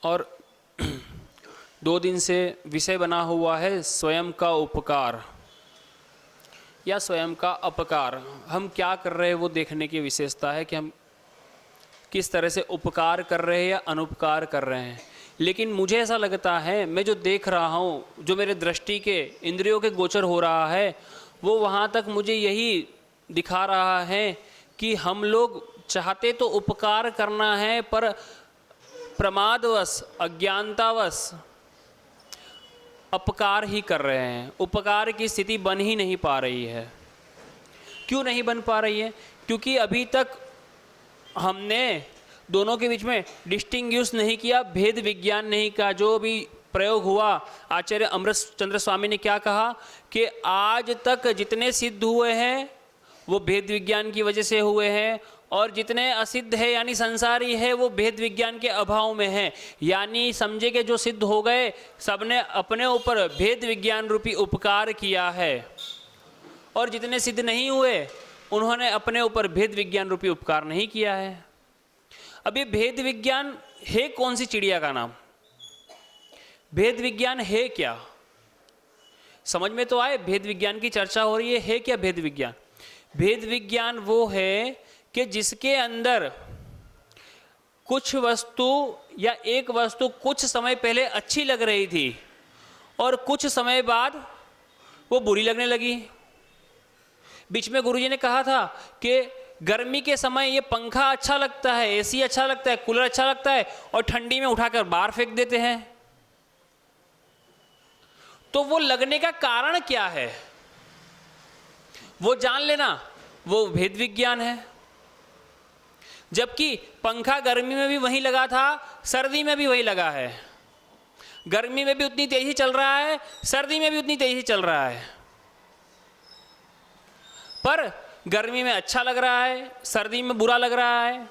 और 2 दिन से विषय बना हुआ है स्वयं का उपकार या स्वयं का अपकार। हम क्या कर रहे हैं वो देखने की विशेषता है कि हम किस तरह से उपकार कर रहे हैं या अनुपकार कर रहे हैं। लेकिन मुझे ऐसा लगता है, मैं जो देख रहा हूँ, जो मेरे दृष्टि के इंद्रियों के गोचर हो रहा है, वो वहाँ तक मुझे यही दिखा रहा है कि हम लोग चाहते तो उपकार करना है, पर प्रमादवश अज्ञानतावश अपकार ही कर रहे हैं। उपकार की स्थिति बन ही नहीं पा रही है। क्यों नहीं बन पा रही है? क्योंकि अभी तक हमने दोनों के बीच में डिस्टिंग्विश नहीं किया, भेद विज्ञान नहीं का। जो भी प्रयोग हुआ, आचार्य अमृत चंद्र स्वामी ने क्या कहा कि आज तक जितने सिद्ध हुए हैं वो भेद विज्ञान की वजह से हुए हैं, और जितने असिद्ध है यानी संसारी है वो भेद विज्ञान के अभाव में है। यानी समझे कि जो सिद्ध हो गए सबने अपने ऊपर भेद विज्ञान रूपी उपकार किया है, और जितने सिद्ध नहीं हुए उन्होंने अपने ऊपर भेद विज्ञान रूपी उपकार नहीं किया है। अब ये भेद विज्ञान है कौन सी चिड़िया का नाम? भेद विज्ञान है क्या? समझ में तो आए, भेद विज्ञान की चर्चा हो रही है क्या भेद विज्ञान? भेद विज्ञान वो है कि जिसके अंदर कुछ वस्तु या एक वस्तु कुछ समय पहले अच्छी लग रही थी और कुछ समय बाद वो बुरी लगने लगी। बीच में गुरुजी ने कहा था कि गर्मी के समय ये पंखा अच्छा लगता है, एसी अच्छा लगता है, कूलर अच्छा लगता है, और ठंडी में उठाकर बाहर फेंक देते हैं। तो वो लगने का कारण क्या है वो जान लेना, वो भेद विज्ञान है। जबकि पंखा गर्मी में भी वही लगा था, सर्दी में भी वही लगा है। गर्मी में भी उतनी तेजी चल रहा है, सर्दी में भी उतनी तेजी चल रहा है। पर गर्मी में अच्छा लग रहा है, सर्दी में बुरा लग रहा है।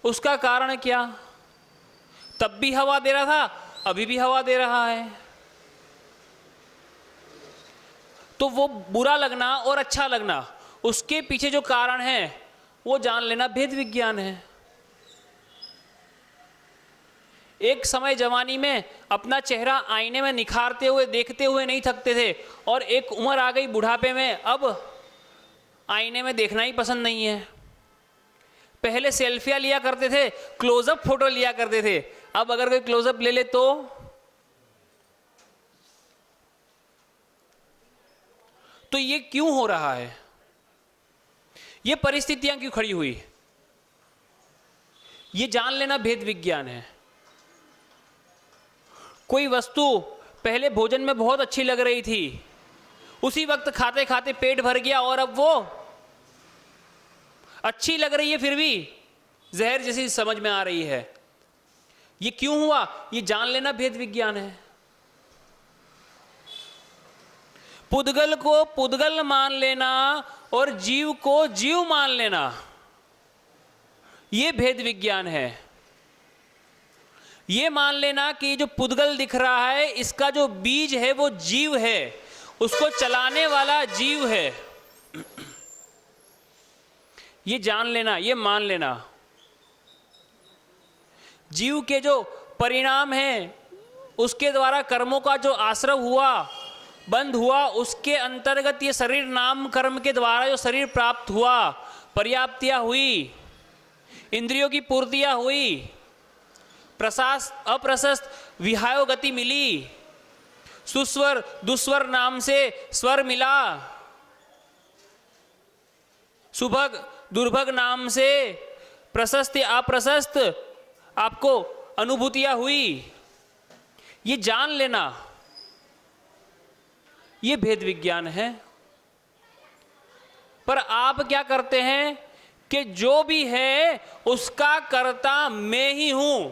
उसका कारण क्या? तब भी हवा दे रहा था, अभी भी हवा दे रहा है। तो वो बुरा लगना और अच्छा लगना, उसके पीछे जो कारण है वो जान लेना भेद विज्ञान है। एक समय जवानी में अपना चेहरा आईने में निखारते हुए देखते हुए नहीं थकते थे, और एक उम्र आ गई बुढ़ापे में, अब आईने में देखना ही पसंद नहीं है। पहले सेल्फियां लिया करते थे, क्लोजअप फोटो लिया करते थे, अब अगर कोई क्लोजअप ले ले तो ये क्यों हो रहा है? ये परिस्थितियां क्यों खड़ी हुई? ये जान लेना भेद विज्ञान है। कोई वस्तु पहले भोजन में बहुत अच्छी लग रही थी, उसी वक्त खाते खाते पेट भर गया, और अब वो अच्छी लग रही है फिर भी जहर जैसी समझ में आ रही है। ये क्यों हुआ? ये जान लेना भेद विज्ञान है। पुद्गल को पुद्गल मान लेना और जीव को जीव मान लेना, ये भेद विज्ञान है। ये मान लेना कि जो पुद्गल दिख रहा है इसका जो बीज है वो जीव है, उसको चलाने वाला जीव है। ये जान लेना, ये मान लेना। जीव के जो परिणाम हैं, उसके द्वारा कर्मों का जो आश्रय हुआ, बंध हुआ, उसके अंतर्गत ये शरीर नाम कर्म के द्वारा जो शरीर प्राप्त हुआ, पर्याप्तियां हुई, इंद्रियों की पूर्तियां हुई, प्रशास्त अप्रशस्त विहायो गति मिली, सुस्वर दुस्वर नाम से स्वर मिला, सुभग दुर्भग नाम से प्रशस्त अप्रशस्त आपको अनुभूतियां हुई। ये जान लेना, ये भेद विज्ञान है। पर आप क्या करते हैं कि जो भी है उसका कर्ता मैं ही हूं।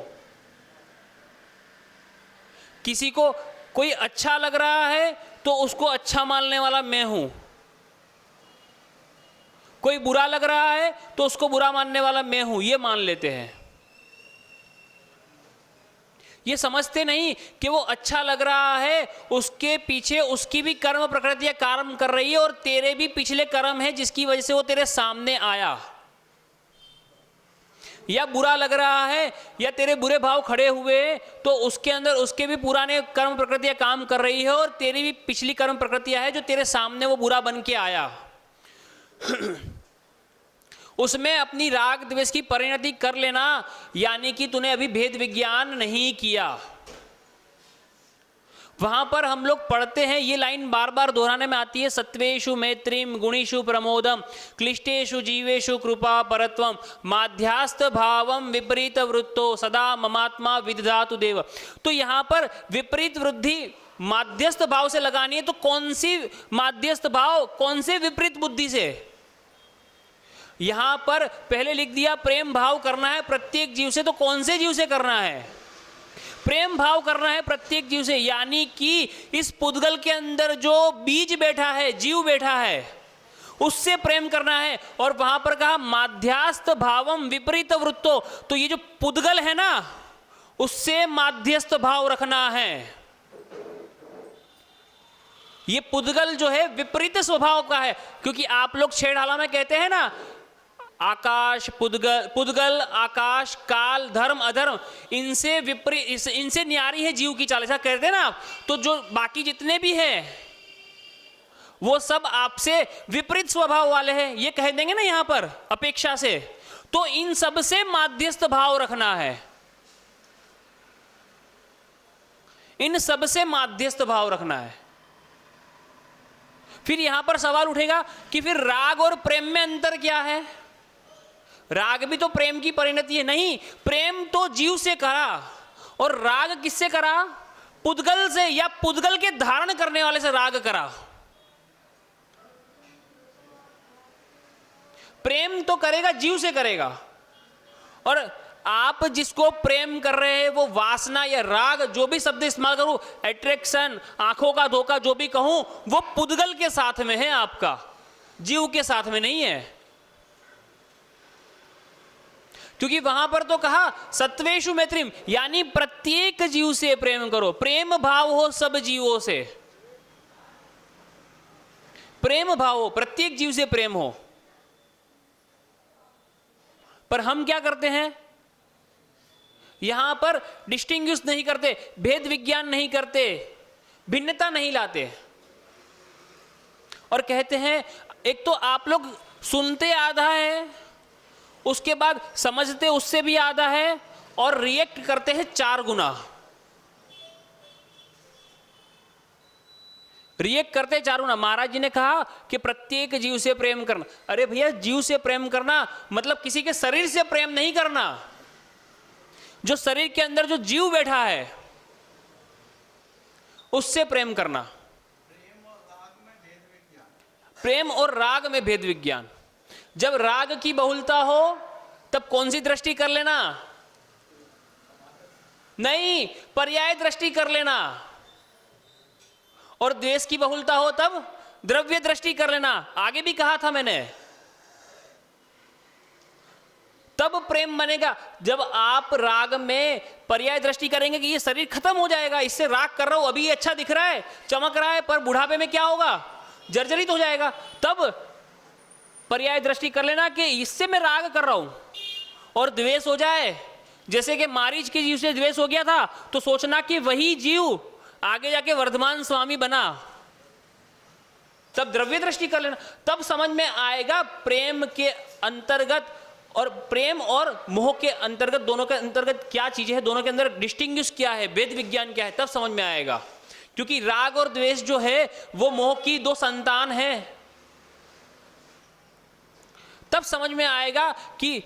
किसी को कोई अच्छा लग रहा है तो उसको अच्छा मानने वाला मैं हूं, कोई बुरा लग रहा है तो उसको बुरा मानने वाला मैं हूं, ये मान लेते हैं। ये समझते नहीं कि वो अच्छा लग रहा है, उसके पीछे उसकी भी कर्म प्रकृतियां कार्य कर रही है, और तेरे भी पिछले कर्म है जिसकी वजह से वो तेरे सामने आया। या बुरा लग रहा है या तेरे बुरे भाव खड़े हुए, तो उसके अंदर उसके भी पुराने कर्म प्रकृतियां काम कर रही है और तेरी भी पिछली कर्म प्रकृतियां है जो तेरे सामने वो बुरा बन के आया। उसमें अपनी राग द्वेष की परिणति कर लेना, यानी कि तूने अभी भेद विज्ञान नहीं किया। वहां पर हम लोग पढ़ते हैं, ये लाइन बार बार दोहराने में आती है, सत्वेषु मैत्रीम गुणीषु प्रमोदम क्लिष्टेषु जीवेषु कृपा परत्वम माध्यास्थ भावम विपरीत वृत्तो सदा ममात्मा विदधातु देव। तो यहां पर विपरीत वृद्धि माध्यस्थ भाव से लगानी है। तो कौन सी माध्यस्थ भाव, कौन से विपरीत बुद्धि से? यहां पर पहले लिख दिया प्रेम भाव करना है प्रत्येक जीव से, तो कौन से जीव से करना है? प्रेम भाव करना है प्रत्येक जीव से, यानी कि इस पुद्गल के अंदर जो बीज बैठा है, जीव बैठा है, उससे प्रेम करना है। और वहां पर कहा माध्यास्थ भावम विपरीत वृत्तो, तो ये जो पुद्गल है ना, उससे माध्यस्थ भाव रखना है। ये पुद्गल जो है विपरीत स्वभाव का है, क्योंकि आप लोग छेड़ाला में कहते हैं ना, आकाश पुद्गल आकाश काल धर्म अधर्म, इनसे विपरीत, इनसे न्यारी है जीव की चाल, ऐसा कहते हैं ना आप। तो जो बाकी जितने भी हैं वो सब आपसे विपरीत स्वभाव वाले हैं, ये कह देंगे ना यहां पर अपेक्षा से। तो इन सब से माध्यस्थ भाव रखना है, इन सब से माध्यस्थ भाव रखना है। फिर यहां पर सवाल उठेगा कि फिर राग और प्रेम में अंतर क्या है? राग भी तो प्रेम की परिणति है। नहीं, प्रेम तो जीव से करा और राग किससे करा? पुद्गल से, या पुद्गल के धारण करने वाले से राग करा। प्रेम तो करेगा जीव से करेगा, और आप जिसको प्रेम कर रहे हैं वो वासना या राग, जो भी शब्द इस्तेमाल करूं, अट्रैक्शन, आंखों का धोखा, जो भी कहूं, वो पुद्गल के साथ में है, आपका जीव के साथ में नहीं है। क्योंकि वहां पर तो कहा सत्वेषु मैत्रीम, यानी प्रत्येक जीव से प्रेम करो, प्रेम भाव हो सब जीवों से, प्रेम भाव हो, प्रत्येक जीव से प्रेम हो। पर हम क्या करते हैं? यहां पर डिस्टिंग्विश नहीं करते, भेद विज्ञान नहीं करते, भिन्नता नहीं लाते, और कहते हैं एक तो आप लोग सुनते आधा है, उसके बाद समझते उससे भी आधा है, और रिएक्ट करते हैं 4 गुना। रिएक्ट करते 4 गुना। महाराज जी ने कहा कि प्रत्येक जीव से प्रेम करना। अरे भैया, जीव से प्रेम करना मतलब किसी के शरीर से प्रेम नहीं करना। जो शरीर के अंदर जो जीव बैठा है उससे प्रेम करना। प्रेम और राग में भेद विज्ञान। जब राग की बहुलता हो तब कौन सी दृष्टि कर लेना? नहीं, पर्याय दृष्टि कर लेना। और द्वेष की बहुलता हो तब द्रव्य दृष्टि कर लेना। आगे भी कहा था मैंने, तब प्रेम बनेगा। जब आप राग में पर्याय दृष्टि करेंगे कि ये शरीर खत्म हो जाएगा, इससे राग कर रहा हूं, अभी अच्छा दिख रहा है, चमक रहा है, पर बुढ़ापे में क्या होगा? जर्जरित हो जाएगा। तब पर्याय दृष्टि कर लेना कि इससे मैं राग कर रहा हूं। और द्वेष हो जाए, जैसे कि मारीच के जीव से द्वेष हो गया था, तो सोचना कि वही जीव आगे जाके वर्धमान स्वामी बना, तब द्रव्य दृष्टि कर लेना। तब समझ में आएगा प्रेम के अंतर्गत और प्रेम और मोह के अंतर्गत, दोनों के अंतर्गत क्या चीजें हैं, दोनों के अंदर डिस्टिंग्विश क्या है, वेद विज्ञान क्या है, तब समझ में आएगा। क्योंकि राग और द्वेष जो है वो मोह की 2 संतान है। तब समझ में आएगा कि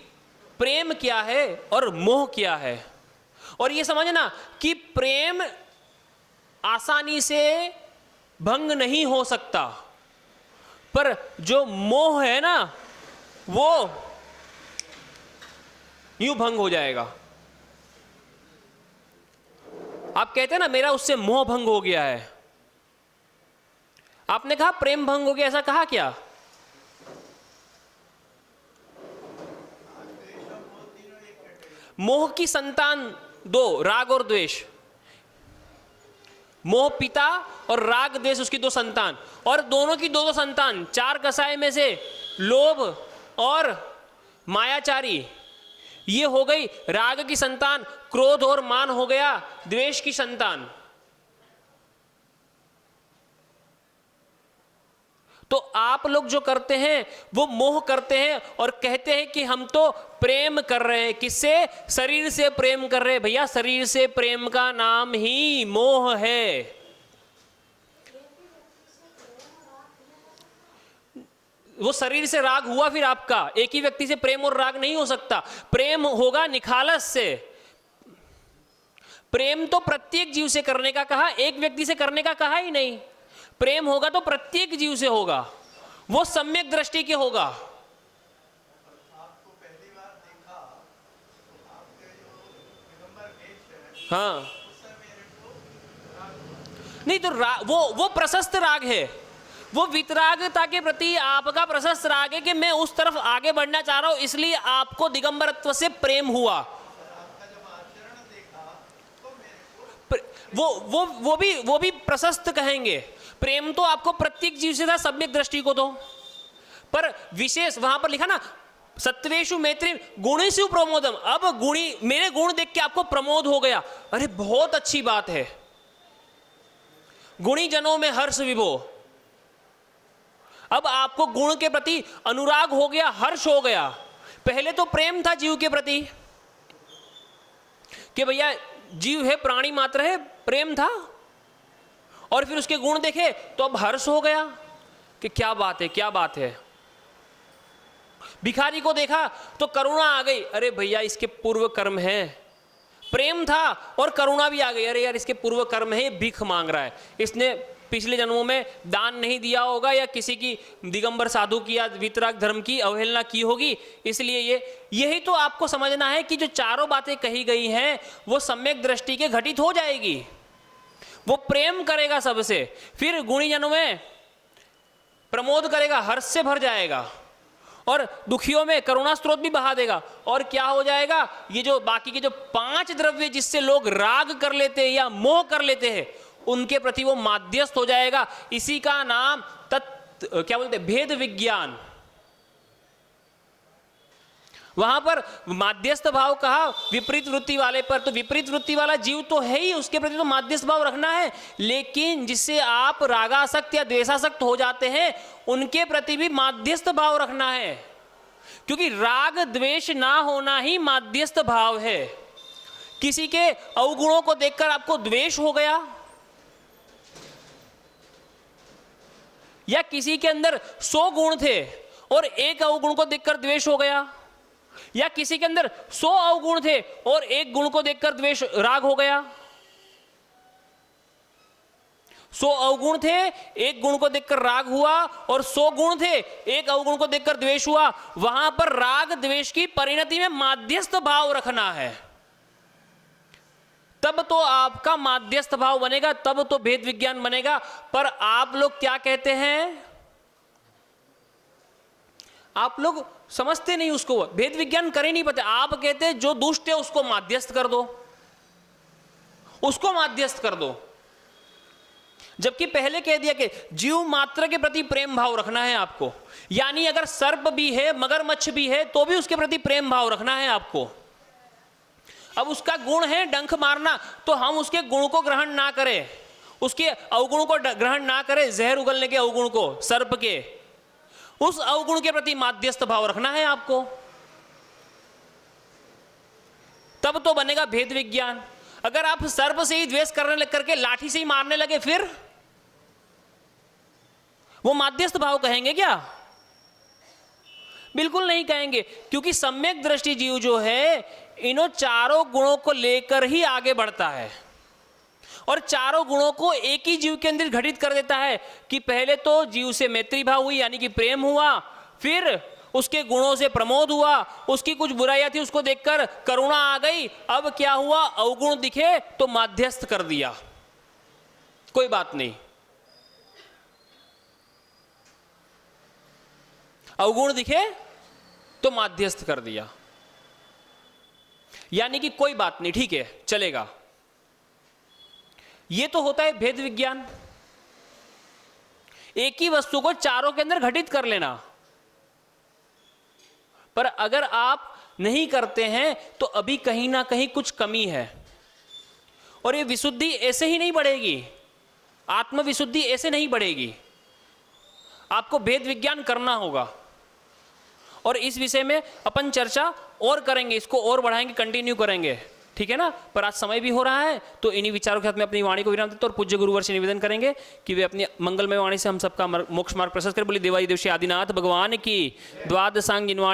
प्रेम क्या है और मोह क्या है। और ये समझना कि प्रेम आसानी से भंग नहीं हो सकता, पर जो मोह है ना वो यूं भंग हो जाएगा। आप कहते हैं ना मेरा उससे मोह भंग हो गया है, आपने कहा प्रेम भंग हो गया, ऐसा कहा क्या? मोह की संतान 2, राग और द्वेष। मोह पिता और राग द्वेष उसकी 2 संतान, और दोनों की 2 संतान 4 कसाय में से लोभ और मायाचारी, ये हो गई राग की संतान, क्रोध और मान हो गया द्वेष की संतान। तो आप लोग जो करते हैं वो मोह करते हैं और कहते हैं कि हम तो प्रेम कर रहे हैं। किससे? शरीर से प्रेम कर रहे हैं। भैया शरीर से प्रेम का नाम ही मोह है। वो शरीर से राग हुआ फिर आपका, एक ही व्यक्ति से प्रेम और राग नहीं हो सकता। प्रेम होगा निखालस से। प्रेम तो प्रत्येक जीव से करने का कहा, एक व्यक्ति से करने का कहा ही नहीं। प्रेम होगा तो प्रत्येक जीव से होगा, वो सम्यक दृष्टि के होगा। आपको पहली बार देखा तो आपके जो दिगंबर वेश है, हाँ उससे मेरे को राग नहीं तो वो प्रशस्त राग है, वो वितरागता के प्रति आपका प्रशस्त राग है कि मैं उस तरफ आगे बढ़ना चाह रहा हूं, इसलिए आपको दिगंबरत्व से प्रेम हुआ। आपका जब आचरण देखा तो मेरे को वो भी प्रशस्त कहेंगे। प्रेम तो आपको प्रत्येक जीव से था, सम्यक दृष्टि को तो। पर विशेष वहां पर लिखा ना, सत्वेषु मैत्री गुणेषु प्रमोदम। अब गुणी, मेरे गुण देख के आपको प्रमोद हो गया। अरे बहुत अच्छी बात है। गुणी जनों में हर्ष विभो। अब आपको गुण के प्रति अनुराग हो गया, हर्ष हो गया। पहले तो प्रेम था जीव के प्रति कि भैया जीव है, प्राणी मात्र है, प्रेम था। और फिर उसके गुण देखे तो अब हर्ष हो गया कि क्या बात है, क्या बात है। भिखारी को देखा तो करुणा आ गई। अरे भैया इसके पूर्व कर्म है। प्रेम था और करुणा भी आ गई। अरे यार इसके पूर्व कर्म है, ये भीख मांग रहा है, इसने पिछले जन्मों में दान नहीं दिया होगा या किसी की दिगंबर साधु की या वितराग धर्म की अवहेलना की होगी, इसलिए यही तो आपको समझना है कि जो चारों बातें कही गई हैं वो सम्यक दृष्टि के घटित हो जाएगी। वो प्रेम करेगा सबसे, फिर गुणीजनों में प्रमोद करेगा, हर्ष से भर जाएगा, और दुखियों में करुणा स्रोत भी बहा देगा। और क्या हो जाएगा? ये जो बाकी के जो 5 द्रव्य जिससे लोग राग कर लेते हैं या मोह कर लेते हैं, उनके प्रति वो माध्यस्थ हो जाएगा। इसी का नाम क्या बोलते हैं, भेद विज्ञान। वहां पर माध्यस्थ भाव कहा विपरीत वृत्ति वाले पर। तो विपरीत वृत्ति वाला जीव तो है ही, उसके प्रति तो माध्यस्थ भाव रखना है। लेकिन जिससे आप रागासक्त या द्वेषासक्त हो जाते हैं, उनके प्रति भी माध्यस्थ भाव रखना है। क्योंकि राग द्वेष ना होना ही माध्यस्थ भाव है। किसी के अवगुणों को देखकर आपको द्वेष हो गया, या किसी के अंदर 100 गुण थे और एक अवगुण को देखकर द्वेष हो गया, या किसी के अंदर 100 अवगुण थे और एक गुण को देखकर द्वेष राग हो गया। 100 अवगुण थे, एक गुण को देखकर राग हुआ, और 100 गुण थे, एक अवगुण को देखकर द्वेष हुआ। वहां पर राग द्वेष की परिणति में माध्यस्थ भाव रखना है, तब तो आपका माध्यस्थ भाव बनेगा, तब तो भेद विज्ञान बनेगा। पर आप लोग क्या कहते हैं? आप लोग समझते नहीं उसको, भेद विज्ञान कर ही नहीं पाते। आप कहते हैं जो दुष्ट है उसको माध्यस्थ कर दो, उसको माध्यस्थ कर दो। जबकि पहले कह दिया कि जीव मात्र के प्रति प्रेम भाव रखना है आपको। यानी अगर सर्प भी है, मगरमच्छ भी है, तो भी उसके प्रति प्रेम भाव रखना है आपको। अब उसका गुण है डंक मारना, तो हम उसके गुण को ग्रहण ना करें, उसके अवगुण को ग्रहण ना करें, जहर उगलने के अवगुण को, सर्प के, उस अवगुण के प्रति माध्यस्थ भाव रखना है आपको। तब तो बनेगा भेद विज्ञान। अगर आप सर्प से ही द्वेष करने लग करके लाठी से ही मारने लगे, फिर वो माध्यस्थ भाव कहेंगे क्या? बिल्कुल नहीं कहेंगे। क्योंकि सम्यक दृष्टि जीव जो है इन्हों चारों गुणों को लेकर ही आगे बढ़ता है, और चारों गुणों को एक ही जीव के अंदर घटित कर देता है। कि पहले तो जीव से मैत्री भाव हुई, यानी कि प्रेम हुआ, फिर उसके गुणों से प्रमोद हुआ, उसकी कुछ बुराइयां थी उसको देखकर करुणा आ गई। अब क्या हुआ? अवगुण दिखे तो माध्यस्थ कर दिया, कोई बात नहीं। अवगुण दिखे तो माध्यस्थ कर दिया, यानी कि कोई बात नहीं, ठीक है, चलेगा। यह तो होता है भेद विज्ञान, एक ही वस्तु को चारों के अंदर घटित कर लेना। पर अगर आप नहीं करते हैं तो अभी कहीं ना कहीं कुछ कमी है। और ये विशुद्धि ऐसे ही नहीं बढ़ेगी, आत्मविशुद्धि ऐसे नहीं बढ़ेगी, आपको वेद विज्ञान करना होगा। और इस विषय में अपन चर्चा और करेंगे, इसको और बढ़ाएंगे, कंटिन्यू करेंगे, ठीक है ना। पर आज समय भी हो रहा है, तो इन्हीं विचारों के साथ में अपनी वाणी को विराम देते और पूज्य गुरुवर से निवेदन करेंगे कि वे अपनी मंगलमय वाणी से हम सबका मोक्ष मार्ग प्रशस्त करें। बोली देवादिदेव श्री आदिनाथ भगवान की द्वादशांग जिनवाणी